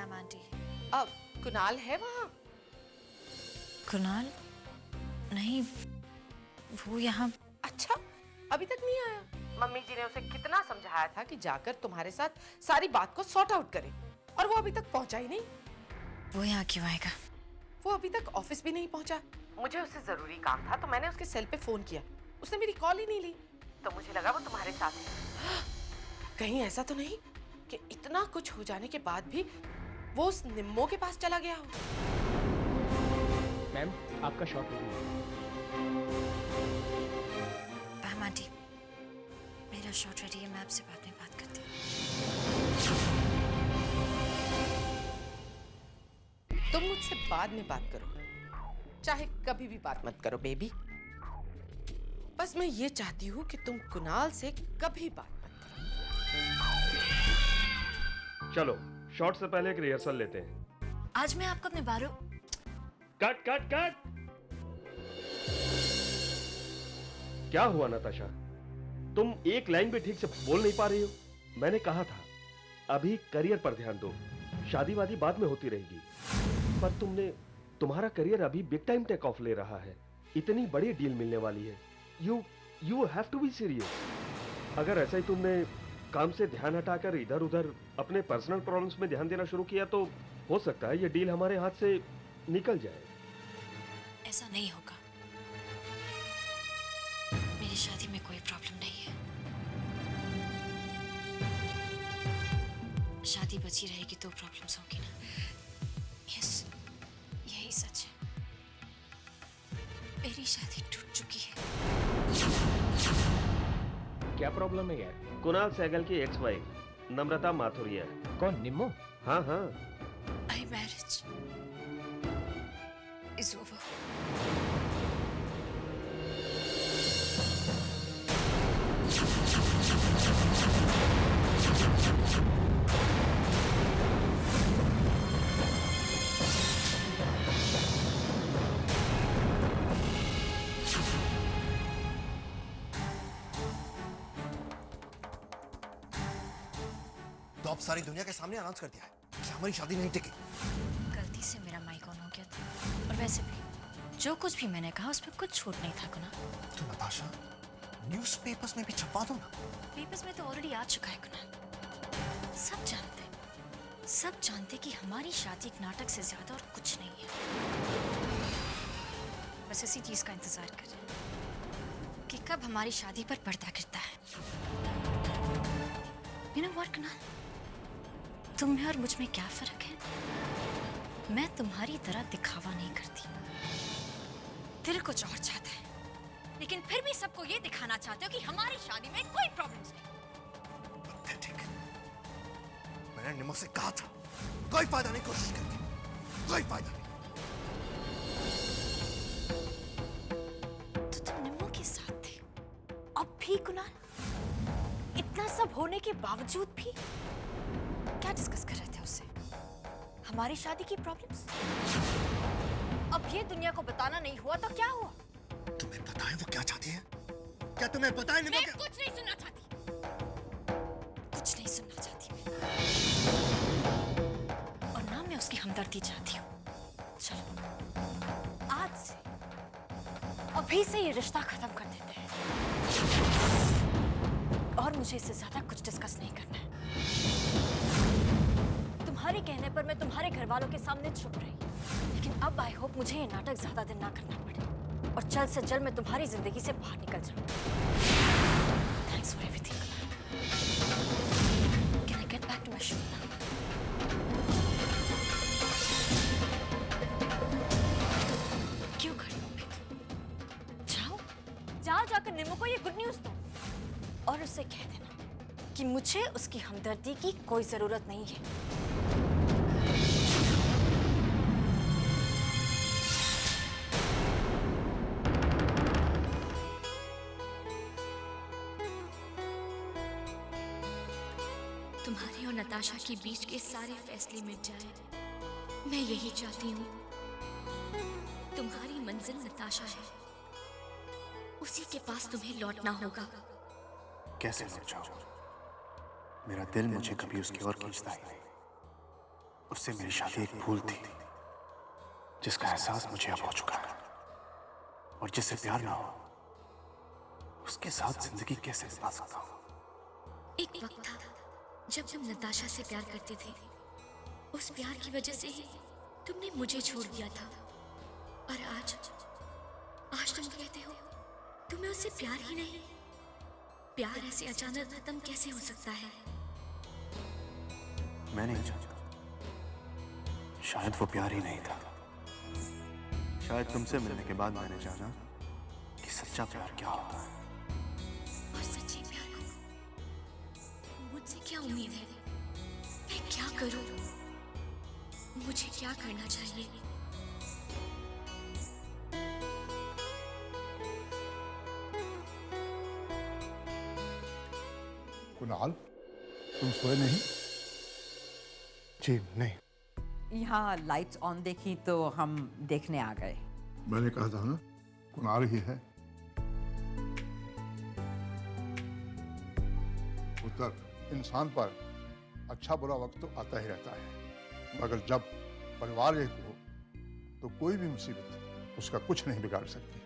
Ma'am aunty. अब कुणाल है वहाँ? कुणाल? नहीं, वो यहाँ। अच्छा, अभी तक नहीं आया? मम्मी जी ने उसे कितना समझाया था कि जाकर तुम्हारे साथ सारी बात को सॉर्ट आउट करे, और वो अभी तक पहुंचा ही नहीं। वो यहाँ क्यों आएगा? वो अभी तक ऑफिस भी नहीं पहुंचा। मुझे उससे जरूरी काम था तो मैंने उसके सेल पे फोन किया, उसने मेरी कॉल ही नहीं ली, तो मुझे लगा वो तुम्हारे साथ है। कहीं ऐसा तो नहीं कि इतना कुछ हो जाने के बाद भी वो उस निम्मो के पास चला गया हो? मैम, आपका शॉट रेडी है। मैम आंटी, मेरा शॉट रेडी है, मैं आपसे बाद में बात करती हूँ। तुम मुझसे बाद में बात करो, चाहे कभी भी बात मत करो बेबी। बस मैं ये चाहती हूँ कि तुम कुणाल से कभी बात मत करो। चलो, शॉट से पहले एक रिहर्सल लेते हैं। आज मैं आपको अपने बारों। Cut cut cut! क्या हुआ नताशा? तुम एक लाइन भी ठीक से बोल नहीं पा रही हो। मैंने कहा था अभी करियर पर ध्यान दो, शादी वादी बाद में होती रहेगी। पर तुम्हारा करियर अभी बिग टाइम टेक ऑफ ले रहा है, इतनी बड़ी डील मिलने वाली है। You have to be serious. अगर ऐसा ही तुमने काम से ध्यान हटाकर इधर उधर अपने पर्सनल प्रॉब्लम्स में ध्यान देना शुरू किया तो हो सकता है ये डील हमारे हाथ से निकल जाए। ऐसा नहीं होगा, मेरी शादी में कोई प्रॉब्लम नहीं है। शादी बची रहेगी तो प्रॉब्लम्स होगी ना। यस, यही सच है, मेरी शादी टूट चुकी है। क्या प्रॉब्लम है यार? कुणाल सहगल की एक्स वाइफ नम्रता माथुरिया। कौन, निम्मो? हाँ हाँ। My marriage is over. तो अब सारी दुनिया के सामने अनाउंस कर दिया है कि हमारी शादी नहीं टिकी। गलती से मेरा माइक ऑन हो गया था, और वैसे भी जो कुछ भी मैंने कहा उसमें कुछ छूट नहीं था कुणाल। तो नताशा, न्यूज़पेपर्स में भी छपवा दो ना। पेपर्स में तो ऑलरेडी आ चुका है कुणाल। सब जानते कि हमारी शादी एक नाटक से ज्यादा और कुछ नहीं है। बस इसी चीज का इंतजार कर रहे हैं कि कब हमारी शादी पर पर्दा गिरता है। You know what, Kunal? तुम में और मुझ में क्या फर्क है? मैं तुम्हारी तरह दिखावा नहीं करती। दिल कुछ और चाहता है, लेकिन फिर भी सबको ये दिखाना चाहते हो कि हमारी शादी में कोई प्रॉब्लम्स नहीं। ठीक, मैंने निम्मो से कहा था कोई फायदा नहीं, कोशिश करके कोई फायदा नहीं। तो तुम निम्मो के साथ थे, अब भी कुणाल? इतना सब होने के बावजूद भी क्या डिस्कस कर रहे थे उससे? हमारी शादी की प्रॉब्लम्स? अब ये दुनिया को बताना नहीं हुआ तो क्या हुआ? तुम्हें पता है वो क्या चाहती है? क्या तुम्हें पता है निम्मो? मैं कुछ नहीं सुनना चाहती, कुछ नहीं सुनना चाहती मैं। और ना मैं उसकी हमदर्दी चाहती हूँ। चलो आज से, अभी से ये रिश्ता खत्म कर देते हैं, और मुझे इससे ज्यादा कुछ डिस्कस नहीं करना है। तुम्हारे कहने पर मैं तुम्हारे घर वालों के सामने चुप रही, लेकिन अब आई होप मुझे ये नाटक ज्यादा दिन ना करना पड़े और जल्द से जल्द मैं तुम्हारी जिंदगी से बाहर निकल जाऊं। Thanks for everything. Can I get back to my show now? क्यों खड़ी हो फिर? जाओ जाकर निम्मो को ये गुड न्यूज दो और उससे कह देना कि मुझे उसकी हमदर्दी की कोई जरूरत नहीं है। तुम्हारी और नताशा के बीच के सारे फैसले मिट जाए, मैं यही चाहती हूँ। तुम्हारी मंजिल नताशा है, उसी के पास तुम्हें लौटना होगा। कैसे लौट जाऊं? मेरा दिल मुझे कभी उसकी ओर खींचता ही नहीं। उससे मेरी शादी एक भूल थी जिसका एहसास मुझे अब हो चुका है। और जिससे प्यार ना हो उसके साथ जिंदगी कैसे बिता सकता हूँ। एक वक्त था जब तुम नताशा से प्यार करते थे। उस प्यार की वजह से ही तुमने मुझे छोड़ दिया था। और आज तुम कहते हो तुम्हें उससे प्यार ही नहीं। प्यार ऐसे अचानक खत्म कैसे हो सकता है? मैं नहीं जानता, शायद वो प्यार ही नहीं था। शायद तुमसे मिलने के बाद मैंने जाना कि सच्चा प्यार क्या होता है। और सच्चे प्यार को मुझसे क्या उम्मीद है? मैं क्या करूं? मुझे क्या करना चाहिए? कुणाल, तुम सोए नहीं? जी नहीं। यहाँ लाइट्स ऑन देखी तो हम देखने आ गए। मैंने कहा था ना, कुणाल ही है। उत्तर, इंसान पर अच्छा बुरा वक्त तो आता ही रहता है, मगर जब परिवार एक हो तो कोई भी मुसीबत उसका कुछ नहीं बिगाड़ सकती।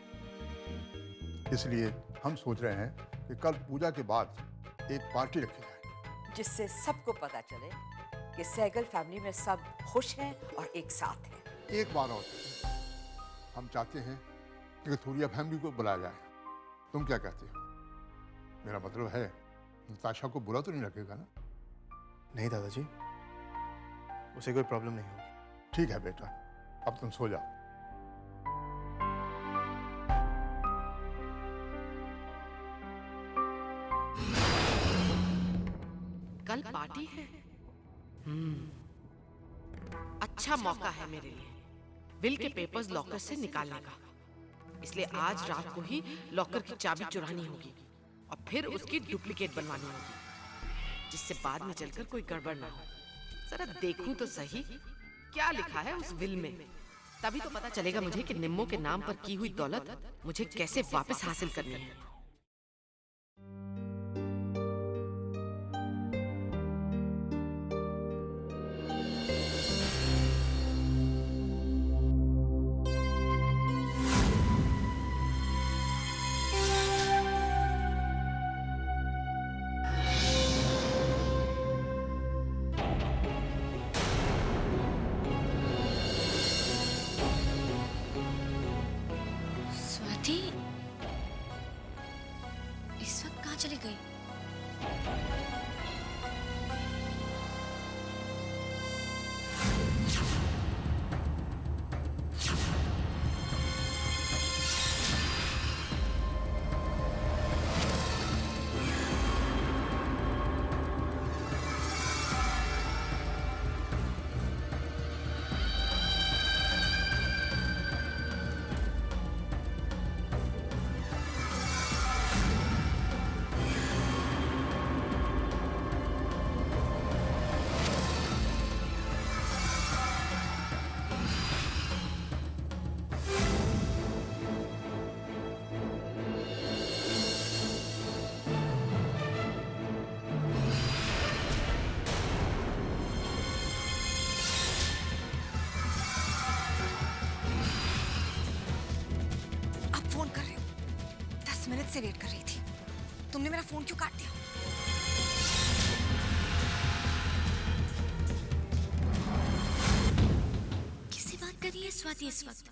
इसलिए हम सोच रहे हैं कि कल पूजा के बाद एक पार्टी रखी जाए, जिससे सबको पता चले कि सहगल फैमिली में सब खुश हैं और एक साथ हैं। एक बार और हम चाहते हैं कि थूरिया फैमिली को बुलाया जाए। तुम क्या कहते हो? मेरा मतलब है नताशा को बुरा तो नहीं लगेगा ना? नहीं दादाजी, उसे कोई प्रॉब्लम नहीं होगी। ठीक है बेटा, अब तुम सो जाओ। कल पार्टी है। अच्छा मौका है मेरे लिए विल के पेपर्स लॉकर से निकालने का। इसलिए आज रात को ही लॉकर की चाबी चुरानी होगी और फिर उसकी डुप्लीकेट बनवानी होगी, जिससे बाद में चलकर कोई गड़बड़ ना हो। जरा देखूं तो सही क्या लिखा है उस विल में, तभी तो पता चलेगा मुझे कि निम्मो के नाम पर की हुई दौलत मुझे कैसे वापस हासिल करनी है। स्वाति इस वक्त कहाँ चली गई? मिनट से वेट कर रही थी। तुमने मेरा फोन क्यों काट दिया? किससे बात कर रही है स्वाति इस वक्त?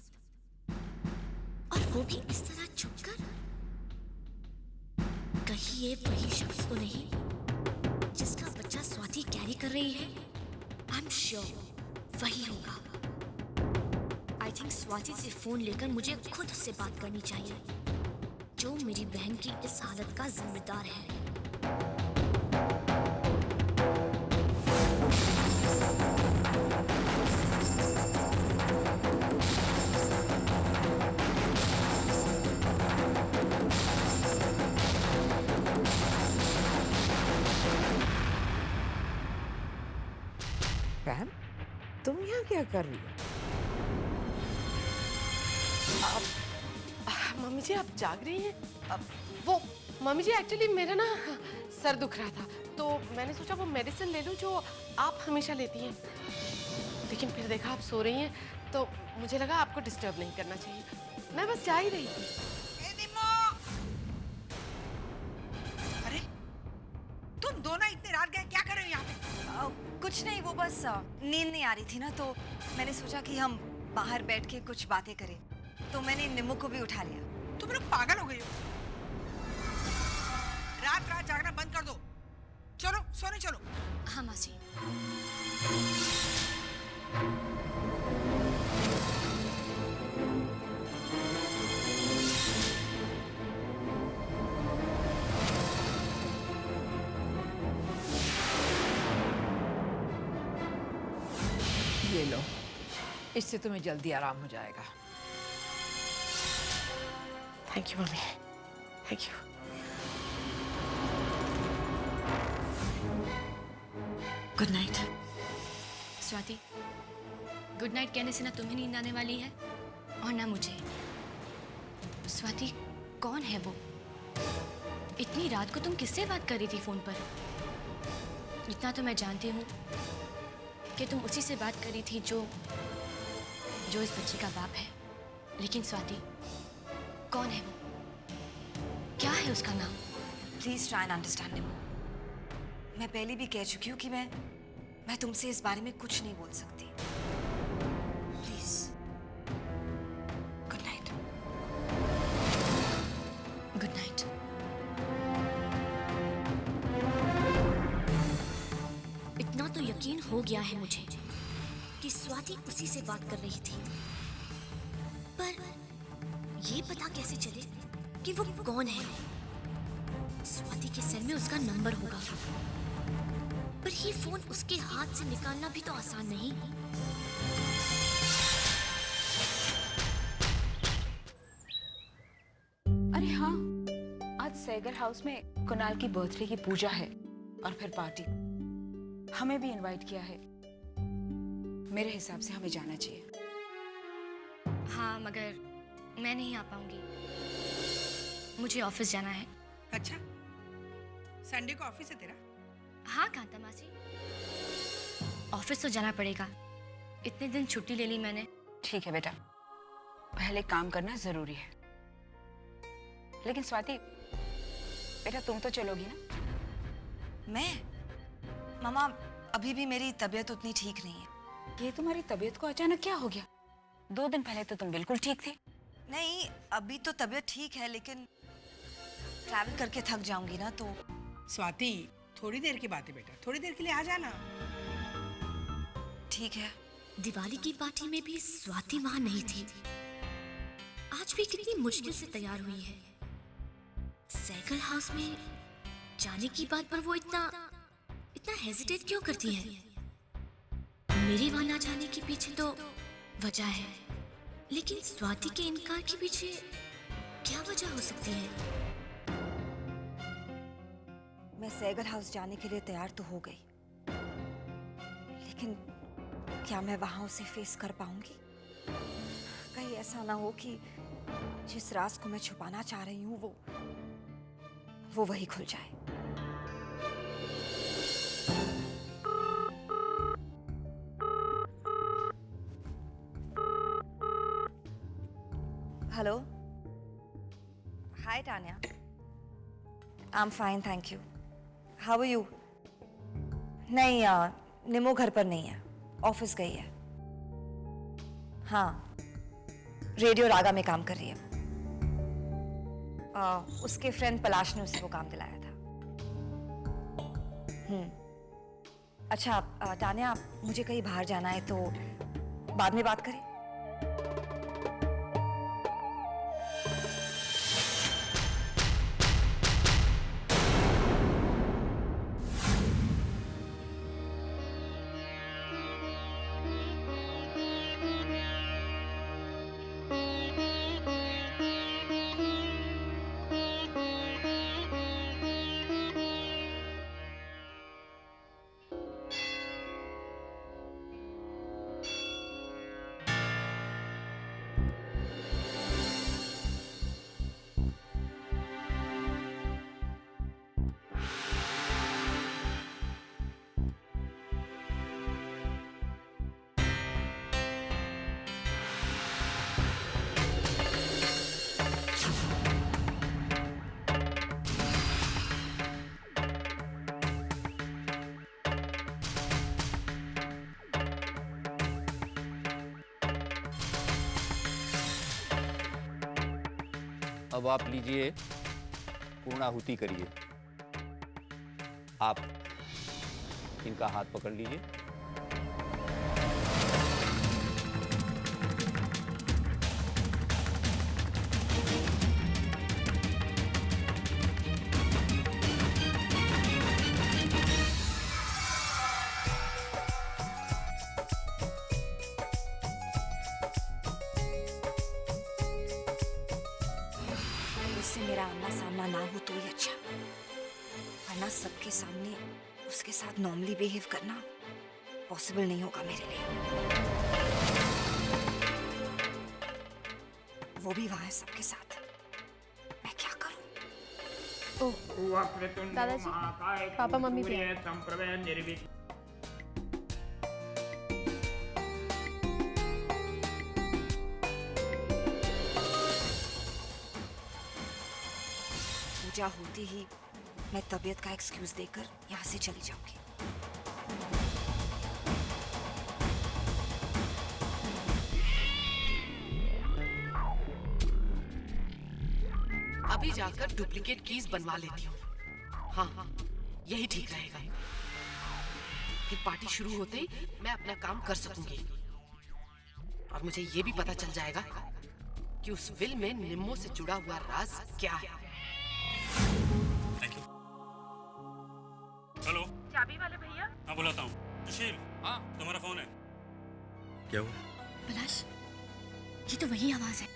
और वो भी इस तरह छुप कर? कहीं ये वही शख्स तो नहीं जिसका बच्चा स्वाति कैरी कर रही है? आई एम श्योर वही होगा। आई थिंक स्वाति से फोन लेकर मुझे खुद उससे बात करनी चाहिए, जो मेरी बहन की इस हालत का जिम्मेदार है। बहन, तुम यहाँ क्या कर रही हो? मम्मी जी आप जाग रही हैं? वो मम्मी जी एक्चुअली मेरा ना सर दुख रहा था, तो मैंने सोचा वो मेडिसिन ले लूं जो आप हमेशा लेती हैं। लेकिन फिर देखा आप सो रही हैं तो मुझे लगा आपको डिस्टर्ब नहीं करना चाहिए। मैं बस जा ही रही थी। अरे तुम दोनों इतनी रात गए क्या कर रहे हो यहाँ पे? कुछ नहीं, वो बस नींद नहीं आ रही थी ना, तो मैंने सोचा कि हम बाहर बैठ के कुछ बातें करें, तो मैंने निम्मू को भी उठा लिया। तुम लोग पागल हो गए हो। रात रात जागना बंद कर दो। चलो सोने चलो। हाँ मासी। ये लो, इससे तुम्हें जल्दी आराम हो जाएगा। Thank you mummy, thank you. Good night. Swati, good night कहने से ना तुम्हें नींद आने वाली है और ना मुझे। स्वाति, कौन है वो? इतनी रात को तुम किससे बात कर रही थी फोन पर? इतना तो मैं जानती हूँ कि तुम उसी से बात कर रही थी जो इस बच्चे का बाप है। लेकिन स्वाति, कौन है वो? क्या है उसका नाम? Please try and understand him. मैं पहले भी कह चुकी हूँ कि मैं तुमसे इस बारे में कुछ नहीं बोल सकती। Please, good night. Good night. इतना तो यकीन हो गया है मुझे कि स्वाति उसी से बात कर रही थी, पर ये पता कैसे चले कि वो कौन है? स्वाति के सेल में उसका नंबर होगा, पर ये फोन उसके हाथ से निकालना भी तो आसान नहीं। अरे हाँ, आज सैगल हाउस में कुणाल की बर्थडे की पूजा है और फिर पार्टी। हमें भी इनवाइट किया है। मेरे हिसाब से हमें जाना चाहिए। हाँ, मगर मैं नहीं आ पाऊंगी, मुझे ऑफिस जाना है। अच्छा, संडे को ऑफिस है तेरा? हाँ कांता मासी, ऑफिस तो जाना पड़ेगा। इतने दिन छुट्टी ले ली मैंने। ठीक है बेटा, पहले काम करना जरूरी है। लेकिन स्वाति बेटा, तुम तो चलोगी ना? मैं? मामा, अभी भी मेरी तबीयत उतनी ठीक नहीं है। ये तुम्हारी तबीयत को अचानक क्या हो गया? 2 दिन पहले तो तुम बिल्कुल ठीक थी। नहीं, अभी तो तबीयत ठीक है, लेकिन ट्रैवल करके थक जाऊंगी ना तो। स्वाति, थोड़ी देर की बात है बेटा, थोड़ी देर के लिए आ जाना। ठीक है। दिवाली की पार्टी में भी स्वाति वहां नहीं थी। आज भी कितनी मुश्किल से तैयार हुई है। सैगल हाउस में जाने की बात पर वो इतना हेजिटेट क्यों करती है? मेरे वहां ना जाने के पीछे तो वजह है, लेकिन स्वाति के इनकार के पीछे क्या वजह हो सकती है? मैं सैगल हाउस जाने के लिए तैयार तो हो गई, लेकिन क्या मैं वहां उसे फेस कर पाऊंगी? कहीं ऐसा ना हो कि जिस राज को मैं छुपाना चाह रही हूँ वो वही खुल जाए। Hello, hi Tanya. I am fine, thank you. How are you? नहीं, निमो घर पर नहीं है, ऑफिस गई है। हाँ, रेडियो रागा में काम कर रही है। उसके फ्रेंड पलाश ने उसे वो काम दिलाया था। अच्छा टान्या, मुझे कहीं बाहर जाना है, तो बाद में बात करें। अब आप लीजिए, पूर्णाहुति करिए। आप इनका हाथ पकड़ लीजिए। उससे मेरा आमना सामना ना हो तो ही अच्छा, वरना सबके सामने उसके साथ नॉर्मली बिहेव करना पॉसिबल नहीं होगा मेरे लिए। वो भी वहां है सबके साथ, मैं क्या करूं? दादाजी, पापा मम्मी भी आए। पूजा होते ही मैं तबीयत का एक्सक्यूज देकर यहाँ से चली जाऊंगी। अभी जाकर डुप्लीकेट कीज बनवा लेती हूँ। हाँ, यही ठीक रहेगा। फिर पार्टी शुरू होते ही मैं अपना काम कर सकूंगी और मुझे ये भी पता चल जाएगा कि उस विल में निम्मो से जुड़ा हुआ राज क्या है। Thank you. हेलो, चाबी वाले भैया। हाँ बुलाता हूँ। सुशील, हाँ तुम्हारा फोन है। क्या हुआ? पलाश, ये तो वही आवाज है,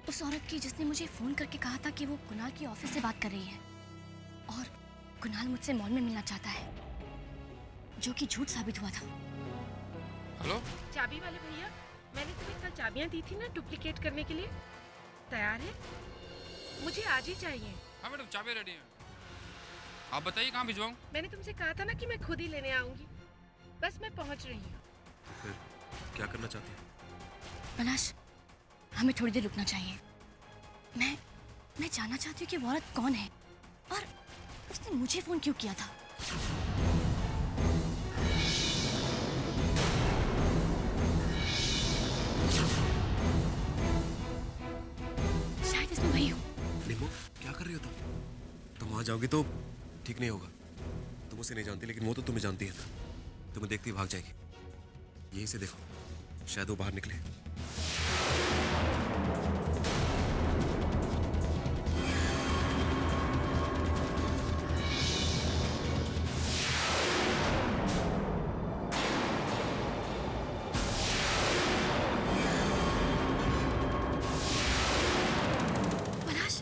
उस औरत की जिसने मुझे फोन करके कहा था कि वो कुणाल की ऑफिस से बात कर रही है और कुणाल मुझसे मॉल में मिलना चाहता है, जो कि झूठ साबित हुआ था। हेलो, चाबी वाले भैया, मैंने तुम्हें कल चाबियां दी थी ना डुप्लीकेट करने के लिए, तैयार है? मुझे आज ही चाहिए। हाँ मैडम, चाबी रेडी है। आप बताइए कहाँ भिजवाऊँ? मैंने तुमसे कहा था ना कि मैं खुद ही लेने आऊंगी, बस मैं पहुंच रही हूँ। फिर क्या करना चाहती है? पलाश, हमें थोड़ी देर रुकना चाहिए। मैं जानना चाहती हूँ कि वो औरत कौन है और उसने मुझे फोन क्यों किया था। शायद इसमें वही हो। निम्मो, क्या कर रही हो तुम? तुम वहां जाओगी तो ठीक नहीं होगा। तुम उसे नहीं जानती, लेकिन वो तो तुम्हें जानती है ना। तुम्हें देखती भाग जाएगी। यहीं से देखो, शायद वो बाहर निकले। पलाश,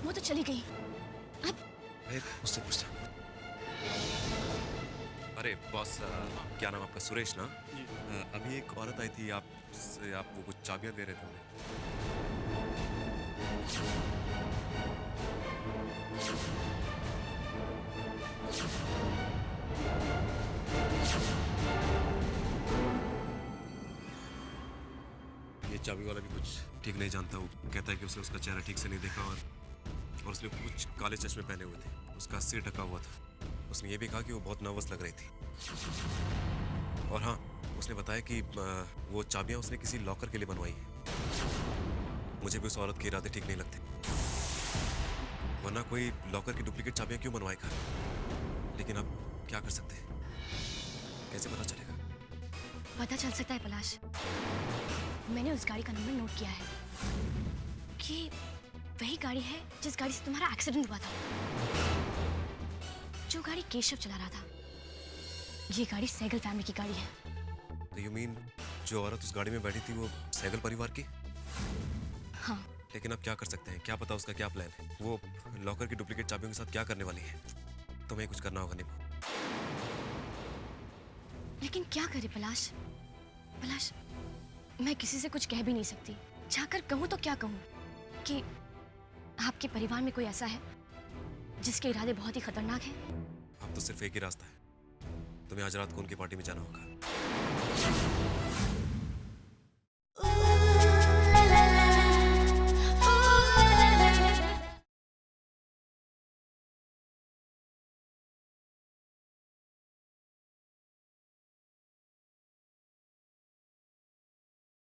वो तो चली गई। अब उससे पूछता। अरे बॉस, क्या नाम आपका? सुरेश ना? अभी एक औरत आई थी आपसे, आप वो कुछ चाबियां दे रहे थे उन्हें। ये चाबी वाला भी कुछ ठीक नहीं जानता। वो कहता है कि उसने उसका चेहरा ठीक से नहीं देखा और उसने कुछ काले चश्मे पहने हुए थे, उसका सिर ढका हुआ था। उसने ये भी कहा कि वो बहुत नर्वस लग रही थी। और हाँ, उसने बताया कि वो चाबियां उसने किसी लॉकर के लिए बनवाई है। मुझे भी उस औरत के इरादे ठीक नहीं लगते, वरना कोई लॉकर की डुप्लीकेट चाबियां क्यों बनवाएगा? लेकिन अब क्या कर सकते हैं? कैसे पता चलेगा? पता चल सकता है पलाश, मैंने उस गाड़ी का नंबर नोट किया है कि वही गाड़ी है जिस गाड़ी से तुम्हारा एक्सीडेंट हुआ था, जो गाड़ी केशव चला रहा था। ये गाड़ी सहगल फैमिली की गाड़ी है। तो यू मीन जो औरत उस गाड़ी में बैठी थी वो सहगल परिवार की? हाँ। लेकिन अब क्या कर सकते हैं? क्या पता उसका क्या प्लान है? वो लॉकर की डुप्लीकेट चाबियों के साथ क्या करने वाली है? तुम्हें कुछ करना होगा निम्मो। लेकिन क्या करे पलाश? पलाश, मैं किसी से कुछ कह भी नहीं सकती। जाकर कहूँ तो क्या कहूँ कि आपके परिवार में कोई ऐसा है जिसके इरादे बहुत ही खतरनाक हैं। अब तो सिर्फ एक ही रास्ता है, तुम्हें आज रात को उनकी पार्टी में जाना होगा।